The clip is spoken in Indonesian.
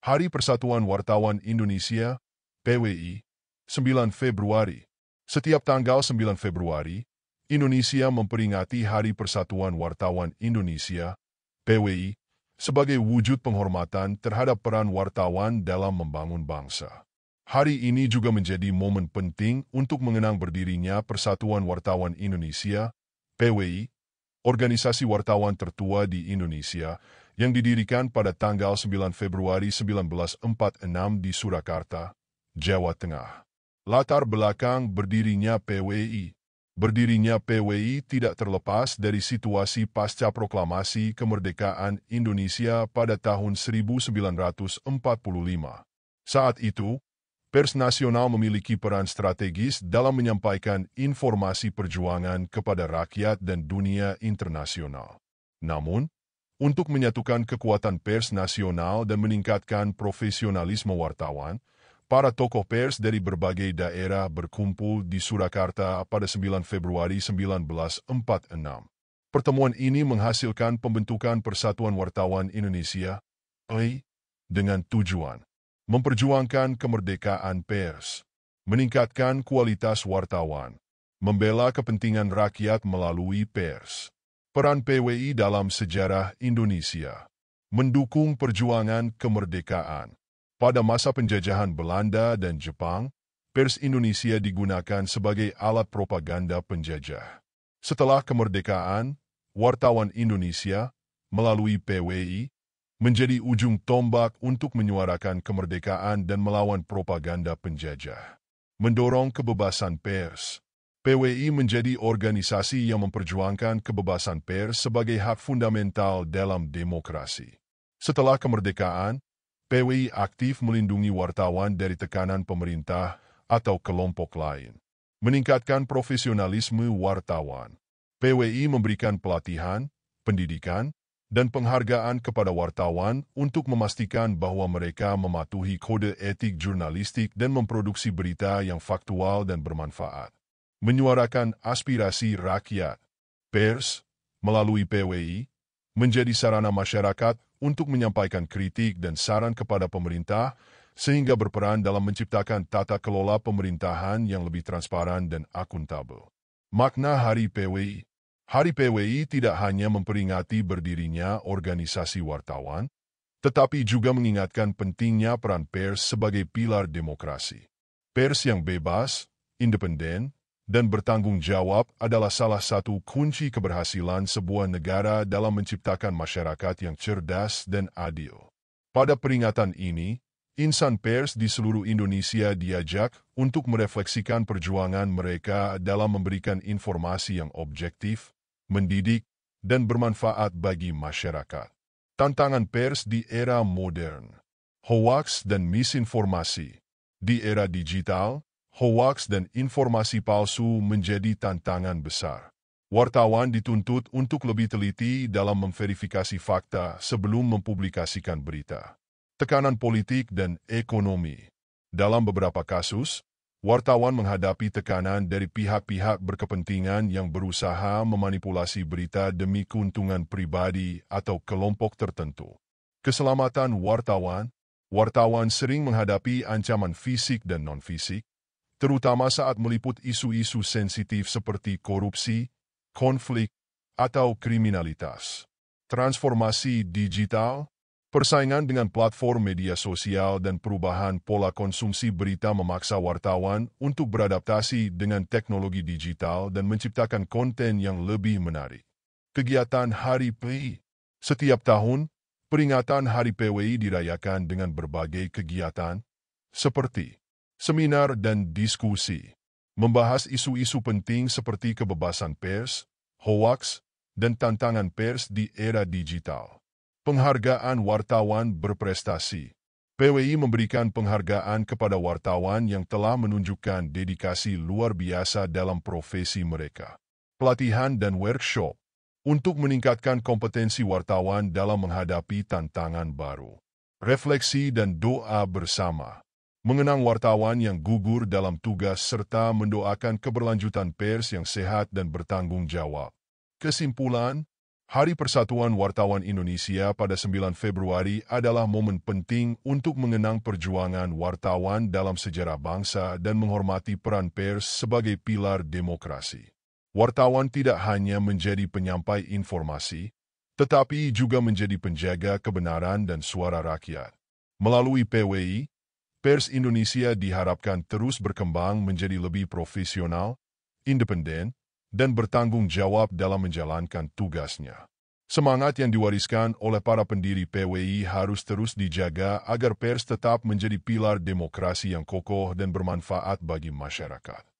Hari Persatuan Wartawan Indonesia, PWI, 9 Februari. Setiap tanggal 9 Februari, Indonesia memperingati Hari Persatuan Wartawan Indonesia, PWI, sebagai wujud penghormatan terhadap peran wartawan dalam membangun bangsa. Hari ini juga menjadi momen penting untuk mengenang berdirinya Persatuan Wartawan Indonesia, PWI, organisasi wartawan tertua di Indonesia, yang didirikan pada tanggal 9 Februari 1946 di Surakarta, Jawa Tengah. Latar belakang berdirinya PWI. Berdirinya PWI tidak terlepas dari situasi pasca proklamasi kemerdekaan Indonesia pada tahun 1945. Saat itu, pers nasional memiliki peran strategis dalam menyampaikan informasi perjuangan kepada rakyat dan dunia internasional. Namun, untuk menyatukan kekuatan pers nasional dan meningkatkan profesionalisme wartawan, para tokoh pers dari berbagai daerah berkumpul di Surakarta pada 9 Februari 1946. Pertemuan ini menghasilkan pembentukan Persatuan Wartawan Indonesia, PWI, dengan tujuan memperjuangkan kemerdekaan pers, meningkatkan kualitas wartawan, membela kepentingan rakyat melalui pers. Peran PWI dalam sejarah Indonesia, mendukung perjuangan kemerdekaan. Pada masa penjajahan Belanda dan Jepang, pers Indonesia digunakan sebagai alat propaganda penjajah. Setelah kemerdekaan, wartawan Indonesia, melalui PWI, menjadi ujung tombak untuk menyuarakan kemerdekaan dan melawan propaganda penjajah. Mendorong kebebasan pers. PWI menjadi organisasi yang memperjuangkan kebebasan pers sebagai hak fundamental dalam demokrasi. Setelah kemerdekaan, PWI aktif melindungi wartawan dari tekanan pemerintah atau kelompok lain. Meningkatkan profesionalisme wartawan. PWI memberikan pelatihan, pendidikan, dan penghargaan kepada wartawan untuk memastikan bahwa mereka mematuhi kode etik jurnalistik dan memproduksi berita yang faktual dan bermanfaat. Menyuarakan aspirasi rakyat. Pers, melalui PWI, menjadi sarana masyarakat untuk menyampaikan kritik dan saran kepada pemerintah sehingga berperan dalam menciptakan tata kelola pemerintahan yang lebih transparan dan akuntabel. Makna Hari PWI. Hari PWI tidak hanya memperingati berdirinya organisasi wartawan, tetapi juga mengingatkan pentingnya peran pers sebagai pilar demokrasi. Pers yang bebas, independen, dan bertanggung jawab adalah salah satu kunci keberhasilan sebuah negara dalam menciptakan masyarakat yang cerdas dan adil. Pada peringatan ini, insan pers di seluruh Indonesia diajak untuk merefleksikan perjuangan mereka dalam memberikan informasi yang objektif, mendidik, dan bermanfaat bagi masyarakat. Tantangan pers di era modern. Hoaks dan misinformasi. Di era digital, hoaks dan informasi palsu menjadi tantangan besar. Wartawan dituntut untuk lebih teliti dalam memverifikasi fakta sebelum mempublikasikan berita. Tekanan politik dan ekonomi. Dalam beberapa kasus, wartawan menghadapi tekanan dari pihak-pihak berkepentingan yang berusaha memanipulasi berita demi keuntungan pribadi atau kelompok tertentu. Keselamatan wartawan. Wartawan sering menghadapi ancaman fisik dan non-fisik, terutama saat meliput isu-isu sensitif seperti korupsi, konflik, atau kriminalitas. Transformasi digital, persaingan dengan platform media sosial dan perubahan pola konsumsi berita memaksa wartawan untuk beradaptasi dengan teknologi digital dan menciptakan konten yang lebih menarik. Kegiatan Hari PWI. Setiap tahun, peringatan Hari PWI dirayakan dengan berbagai kegiatan, seperti seminar dan diskusi, membahas isu-isu penting seperti kebebasan pers, hoaks, dan tantangan pers di era digital. Penghargaan wartawan berprestasi. PWI memberikan penghargaan kepada wartawan yang telah menunjukkan dedikasi luar biasa dalam profesi mereka. Pelatihan dan workshop untuk meningkatkan kompetensi wartawan dalam menghadapi tantangan baru. Refleksi dan doa bersama. Mengenang wartawan yang gugur dalam tugas serta mendoakan keberlanjutan pers yang sehat dan bertanggung jawab. Kesimpulan, Hari Persatuan Wartawan Indonesia pada 9 Februari adalah momen penting untuk mengenang perjuangan wartawan dalam sejarah bangsa dan menghormati peran pers sebagai pilar demokrasi. Wartawan tidak hanya menjadi penyampai informasi, tetapi juga menjadi penjaga kebenaran dan suara rakyat. Melalui PWI, pers Indonesia diharapkan terus berkembang menjadi lebih profesional, independen, dan bertanggung jawab dalam menjalankan tugasnya. Semangat yang diwariskan oleh para pendiri PWI harus terus dijaga agar pers tetap menjadi pilar demokrasi yang kokoh dan bermanfaat bagi masyarakat.